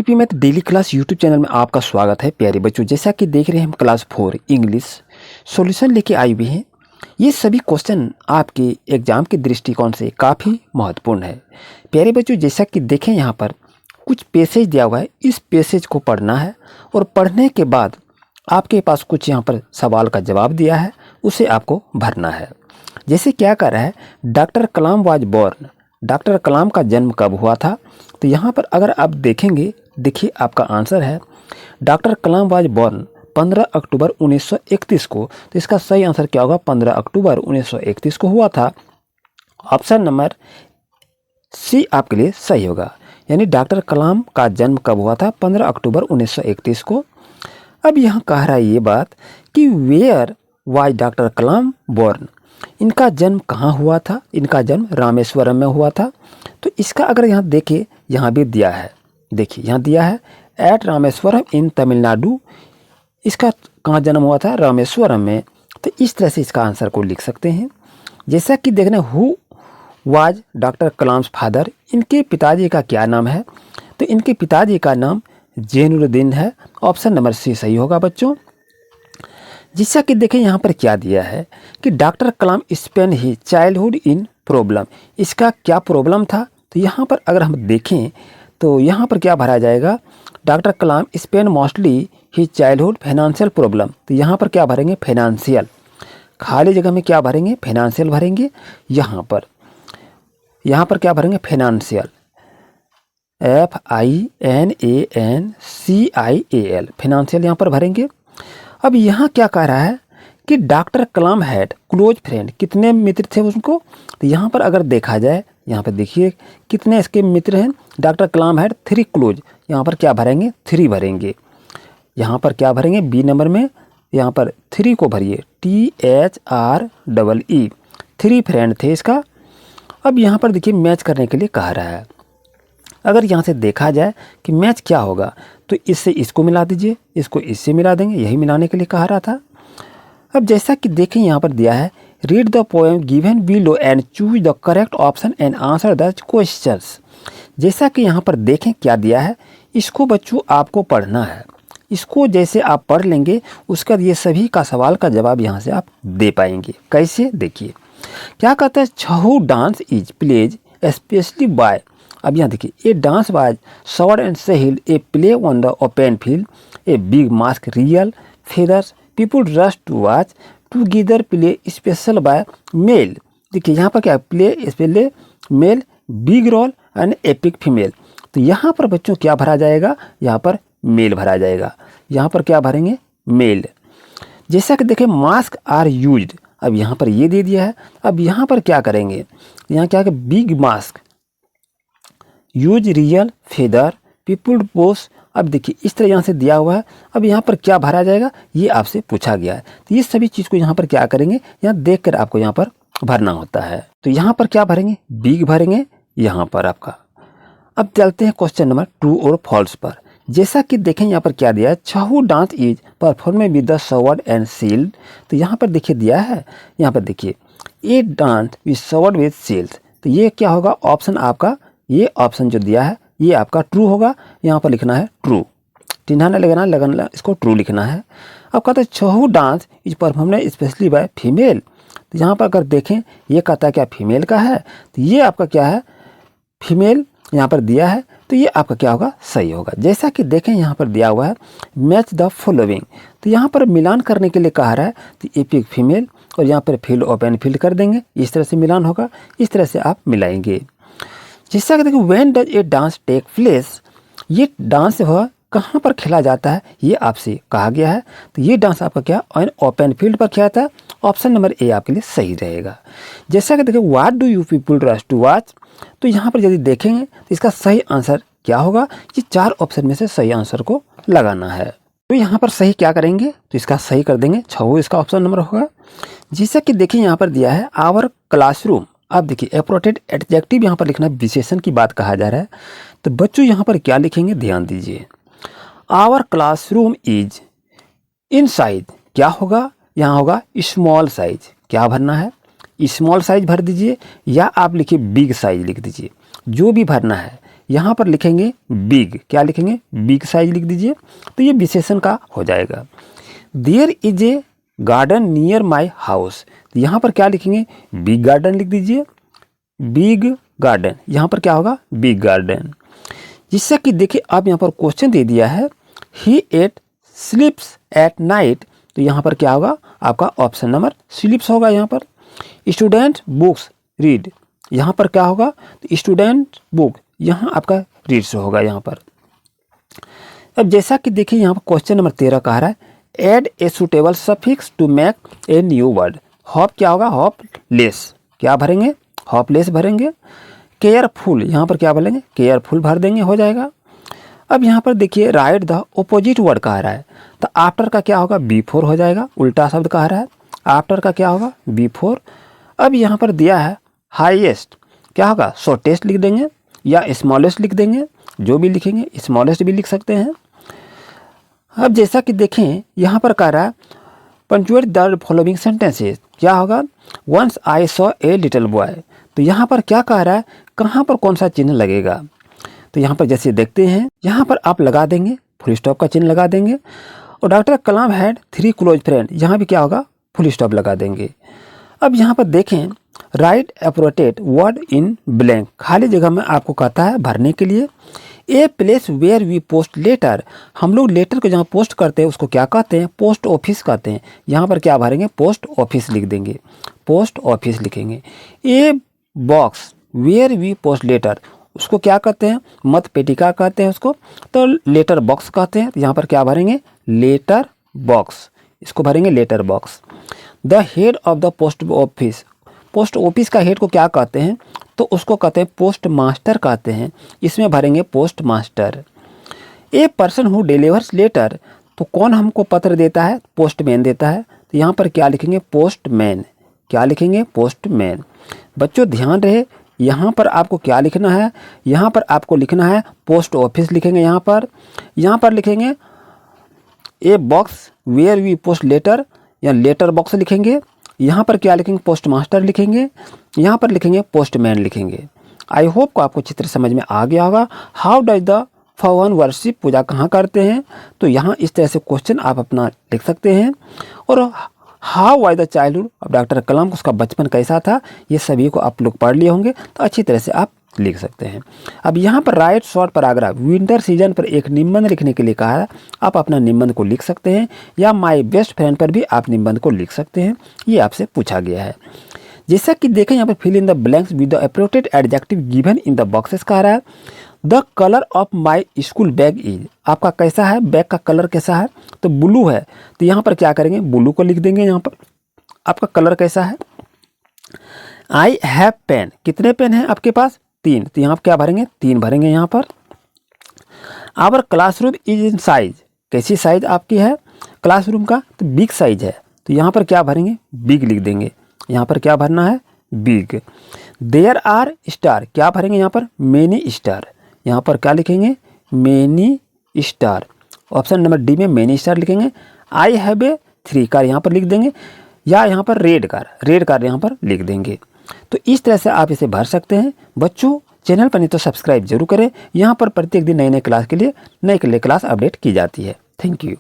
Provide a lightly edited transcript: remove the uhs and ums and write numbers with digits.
TP math daily class YouTube channel में आपका स्वागत है प्यारे बच्चों। जैसा कि देख रहे हैं हम क्लास 4 इंग्लिश सॉल्यूशन लेके आए हुए हैं। ये सभी क्वेश्चन आपके एग्जाम के दृष्टिकोण से काफ़ी महत्वपूर्ण है प्यारे बच्चों। जैसा कि देखें यहाँ पर कुछ पैसेज दिया हुआ है, इस पैसेज को पढ़ना है और पढ़ने के बाद आपके पास कुछ यहाँ पर सवाल का जवाब दिया है, उसे आपको भरना है। जैसे क्या कर रहा है, doctor Kalam was born, doctor Kalam का जन्म कब हुआ था। तो यहाँ पर अगर आप देखेंगे, देखिए आपका आंसर है डॉक्टर कलाम वाज बोर्न 15 अक्टूबर 1931 को। तो इसका सही आंसर क्या होगा, 15 अक्टूबर 1931 को हुआ था। ऑप्शन नंबर सी आपके लिए सही होगा, यानी डॉक्टर कलाम का जन्म कब हुआ था, 15 अक्टूबर 1931 को। अब यहाँ कह रहा है ये बात कि where was doctor Kalam born, इनका जन्म कहाँ हुआ था। इनका जन्म रामेश्वरम में हुआ था। तो इसका अगर यहाँ देखें, यहाँ भी दिया है, देखिए यहाँ दिया है एट रामेश्वरम इन तमिलनाडु। इसका कहाँ जन्म हुआ था, रामेश्वरम में। तो इस तरह से इसका आंसर को लिख सकते हैं। जैसा कि देखना who was doctor Kalam's father, इनके पिताजी का क्या नाम है। तो इनके पिताजी का नाम जैनुलुद्दीन है। ऑप्शन नंबर सी सही होगा बच्चों। जैसा कि देखें यहाँ पर क्या दिया है कि डॉक्टर कलाम स्पेंड ही चाइल्डहुड इन प्रॉब्लम, इसका क्या प्रॉब्लम था। तो यहाँ पर अगर हम देखें तो यहाँ पर क्या भरा जाएगा, डॉक्टर कलाम स्पेंड मोस्टली ही चाइल्डहुड फाइनेंशियल प्रॉब्लम। तो यहाँ पर क्या भरेंगे, फाइनेंशियल, खाली जगह में क्या भरेंगे, फाइनेंशियल भरेंगे। यहाँ पर क्या भरेंगे, फाइनेंशियल, FINANCIAL, फाइनेंशियल यहाँ पर भरेंगे। अब यहाँ क्या कह रहा है कि doctor Kalam had close friend, कितने मित्र थे उनको। तो यहाँ पर अगर देखा जाए, यहाँ पर देखिए कितने इसके मित्र हैं, डॉक्टर कलाम हैड 3 क्लोज। यहाँ पर क्या भरेंगे, 3 भरेंगे। यहाँ पर क्या भरेंगे, बी नंबर में यहाँ पर 3 को भरिए, THREE, 3 फ्रेंड थे इसका। अब यहाँ पर देखिए मैच करने के लिए कह रहा है। अगर यहाँ से देखा जाए कि मैच क्या होगा, तो इससे इसको मिला दीजिए, इसको इससे मिला देंगे, यही मिलाने के लिए कहा रहा था। अब जैसा कि देखें यहाँ पर दिया है read the poem given below and choose the correct option and answer the questions. जैसा कि यहाँ पर देखें क्या दिया है, इसको बच्चों आपको पढ़ना है। इसको जैसे आप पढ़ लेंगे, उसके बाद ये सभी का सवाल का जवाब यहाँ से आप दे पाएंगे। कैसे, देखिए क्या कहता है, Chhau dance is plays specially by. अब यहाँ देखिए, a dance was sword and shield, a play on the open field, a big mask real feathers, people rush to watch together play special by male. देखिए यहाँ पर क्या, play special male, big role and epic female. तो यहाँ पर बच्चों क्या भरा जाएगा, यहाँ पर मेल भरा जाएगा। यहाँ पर क्या भरेंगे, मेल। जैसा कि देखें मास्क आर यूज्ड, अब यहाँ पर ये दे दिया है। अब यहाँ पर क्या करेंगे, यहाँ क्या है, big mask use real feather people post. अब देखिए इस तरह यहाँ से दिया हुआ है। अब यहाँ पर क्या भरा जाएगा, ये आपसे पूछा गया है। तो ये सभी चीज़ को यहाँ पर क्या करेंगे, यहाँ देख कर आपको यहाँ पर भरना होता है। तो यहाँ पर क्या भरेंगे, बिग भरेंगे यहाँ पर आपका। अब चलते हैं क्वेश्चन नंबर 2 और फॉल्स पर। जैसा कि देखें यहाँ पर क्या दिया है, Chhau dance is perform with the sword and shield. तो यहाँ पर देखिए दिया है, यहाँ पर देखिए a dance with sword with shield. तो ये क्या होगा, ऑप्शन आपका, ये ऑप्शन जो दिया है ये आपका ट्रू होगा। यहाँ पर लिखना है ट्रू, चिन्ह न लगाना, इसको ट्रू लिखना है। अब कहता है Chhau dance is perform specially by female. तो यहाँ पर अगर देखें, ये कहता है क्या, फीमेल का है। तो ये आपका क्या है, फीमेल यहाँ पर दिया है। तो ये आपका क्या होगा, सही होगा। जैसा कि देखें यहाँ पर दिया हुआ है मैच द फॉलोइंग। तो यहाँ पर मिलान करने के लिए कहा रहा है, तो एपिक फीमेल और यहाँ पर फील्ड ओपन फील्ड कर देंगे। इस तरह से मिलान होगा, इस तरह से आप मिलाएंगे। जैसा कि देखो when does a dance take place, ये डांस हुआ कहाँ पर खेला जाता है, ये आपसे कहा गया है। तो ये डांस आपका क्या, ओपन फील्ड पर खेला था। ऑप्शन नंबर ए आपके लिए सही रहेगा। जैसा कि देखो what do you people rush to watch. तो यहाँ पर यदि देखेंगे तो इसका सही आंसर क्या होगा, ये 4 ऑप्शन में से सही आंसर को लगाना है। तो यहाँ पर सही क्या करेंगे, तो इसका सही कर देंगे, 6 इसका ऑप्शन नंबर होगा। जैसा कि देखिए यहाँ पर दिया है आवर क्लासरूम। अब देखिए एप्रोप्रिएट एडजेक्टिव यहाँ पर लिखना, विशेषण की बात कहा जा रहा है। तो बच्चों यहाँ पर क्या लिखेंगे, ध्यान दीजिए। Our classroom is in size, क्या होगा, यहाँ होगा स्मॉल साइज। क्या भरना है, स्मॉल साइज भर दीजिए, या आप लिखिए बिग साइज लिख दीजिए, जो भी भरना है। यहाँ पर लिखेंगे बिग, क्या लिखेंगे, बिग साइज लिख दीजिए, तो ये विशेषण का हो जाएगा। There is a garden near my house, तो यहाँ पर क्या लिखेंगे, बिग गार्डन लिख दीजिए, बिग गार्डन, यहाँ पर क्या होगा, बिग गार्डन। जिससे कि देखिए अब यहाँ पर क्वेश्चन दे दिया है ही एट स्लीप्स एट नाइट, तो यहाँ पर क्या होगा, आपका ऑप्शन नंबर स्लीप्स होगा। यहाँ पर स्टूडेंट बुक्स रीड, यहाँ पर क्या होगा, तो स्टूडेंट बुक, यहाँ आपका रीड्स होगा यहाँ पर। अब जैसा कि देखिए यहाँ पर क्वेश्चन नंबर 13 कह रहा है add a suitable suffix to make a new word. Hop क्या होगा, हॉपलेस, क्या भरेंगे, हॉपलेस भरेंगे। केयरफुल, यहाँ पर क्या भरेंगे, केयरफुल भर देंगे, हो जाएगा। अब यहाँ पर देखिए राइट द ऑपोजिट वर्ड कह रहा है, तो आफ्टर का क्या होगा, बिफोर हो जाएगा, उल्टा शब्द कह रहा है, आफ्टर का क्या होगा, बिफोर। अब यहाँ पर दिया है हाईएस्ट, क्या होगा, शॉर्टेस्ट लिख देंगे या स्मॉलेस्ट लिख देंगे, जो भी लिखेंगे, स्मॉलेस्ट भी लिख सकते हैं। अब जैसा कि देखें यहाँ पर कह रहा है पंक्चुएट द फॉलोइंग सेंटेंसेस, क्या होगा, once I saw a little boy, तो यहाँ पर क्या कह रहा है, कहाँ पर कौन सा चिन्ह लगेगा, तो यहाँ पर जैसे देखते हैं, यहाँ पर आप लगा देंगे, फुल स्टॉप का चिन्ह लगा देंगे। और doctor Kalam had 3 close friend, यहाँ भी क्या होगा, फुल स्टॉप लगा देंगे। अब यहाँ पर देखें write appropriate word in blank, खाली जगह में आपको कहता है भरने के लिए। A place where we post letter, हम लोग लेटर को जहाँ पोस्ट करते हैं उसको क्या कहते हैं, पोस्ट ऑफिस कहते हैं। यहाँ पर क्या भरेंगे, पोस्ट ऑफिस लिख देंगे, पोस्ट ऑफिस लिखेंगे। A box where we post letter, उसको क्या कहते हैं, मत पेटिका कहते हैं उसको, तो लेटर बॉक्स कहते हैं। तो यहाँ पर क्या भरेंगे, लेटर बॉक्स, इसको भरेंगे letter box. The head of the post office, post office का हेड को क्या कहते हैं, तो उसको कहते हैं पोस्ट मास्टर कहते हैं, इसमें भरेंगे post master. A person who delivers letter, तो कौन हमको पत्र देता है, पोस्टमैन देता है, तो यहाँ पर क्या लिखेंगे, पोस्टमैन, क्या लिखेंगे, पोस्टमैन। बच्चों ध्यान रहे, यहाँ पर आपको क्या लिखना है, यहाँ पर आपको लिखना है पोस्ट ऑफिस लिखेंगे, यहाँ पर लिखेंगे a box where we post letter या लेटर बॉक्स लिखेंगे। यहाँ पर क्या लिखेंगे, पोस्ट मास्टर लिखेंगे, यहाँ पर लिखेंगे पोस्टमैन लिखेंगे। आई होप को आपको चित्र समझ में आ गया होगा। हाउ डज द फवन वर्शिप, पूजा कहाँ करते हैं, तो यहाँ इस तरह से क्वेश्चन आप अपना लिख सकते हैं। और how was the childhood of doctor Kalam, उसका बचपन कैसा था, ये सभी को आप लोग पढ़ लिए होंगे, तो अच्छी तरह से आप लिख सकते हैं। अब यहाँ पर right short paragraph, winter season पर एक निबंध लिखने के लिए कहा है, आप अपना निबंध को लिख सकते हैं, या माय बेस्ट फ्रेंड पर भी आप निबंध को लिख सकते हैं, ये आपसे पूछा गया है। जैसा कि देखें यहाँ पर fill in the blanks with the appropriate adjective given in the boxes कह रहा है। The colour of my school bag is, आपका कैसा है, बैग का कलर कैसा है, तो ब्लू है, तो यहाँ पर क्या करेंगे, ब्लू को लिख देंगे। यहाँ पर आपका कलर कैसा है। आई हैव पेन, कितने पेन हैं आपके पास, 3, तो यहाँ क्या भरेंगे, 3 भरेंगे यहाँ पर। Our classroom is in size, कैसी साइज आपकी है क्लासरूम का, तो बिग साइज है, तो यहाँ पर क्या भरेंगे, बिग लिख देंगे। यहाँ पर क्या भरना है, बिग। देयर आर स्टार, क्या भरेंगे यहाँ पर, मेनी स्टार, यहाँ पर क्या लिखेंगे, many star. Option number D में मेनी स्टार लिखेंगे। आई हैव ए 3 कार, यहाँ पर लिख देंगे, या यहाँ पर रेड कार यहाँ पर लिख देंगे। तो इस तरह से आप इसे भर सकते हैं। बच्चों चैनल पर नहीं तो सब्सक्राइब जरूर करें, यहाँ पर प्रत्येक दिन नए क्लास के लिए नई क्लास अपडेट की जाती है। Thank you.